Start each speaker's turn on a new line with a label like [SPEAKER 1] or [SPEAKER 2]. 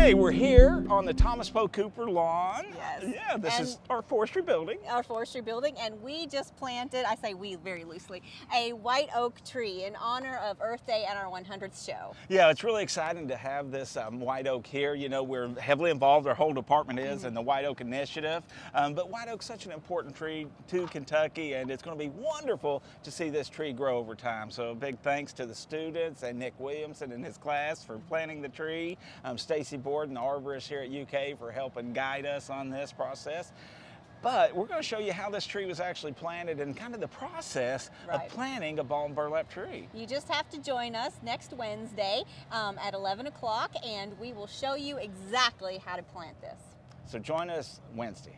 [SPEAKER 1] Okay, we're here on the Thomas Poe Cooper lawn.
[SPEAKER 2] Yes.
[SPEAKER 1] Yeah, this is our forestry building.
[SPEAKER 2] Our forestry building, and we just planted, I say we very loosely, a white oak tree in honor of Earth Day and our 100th show.
[SPEAKER 1] Yeah, it's really exciting to have this white oak here. You know, we're heavily involved, our whole department is, in the White Oak Initiative. But white oak's such an important tree to Kentucky, and it's going to be wonderful to see this tree grow over time. So a big thanks to the students and Nick Williamson and his class for planting the tree. Stacy Borden, the arborist here at UK, for helping guide us on this process. But we're going to show you how this tree was actually planted and kind of the process of planting a balm burlap tree.
[SPEAKER 2] You just have to join us next Wednesday at 11 o'clock, and we will show you exactly how to plant this.
[SPEAKER 1] So join us Wednesday.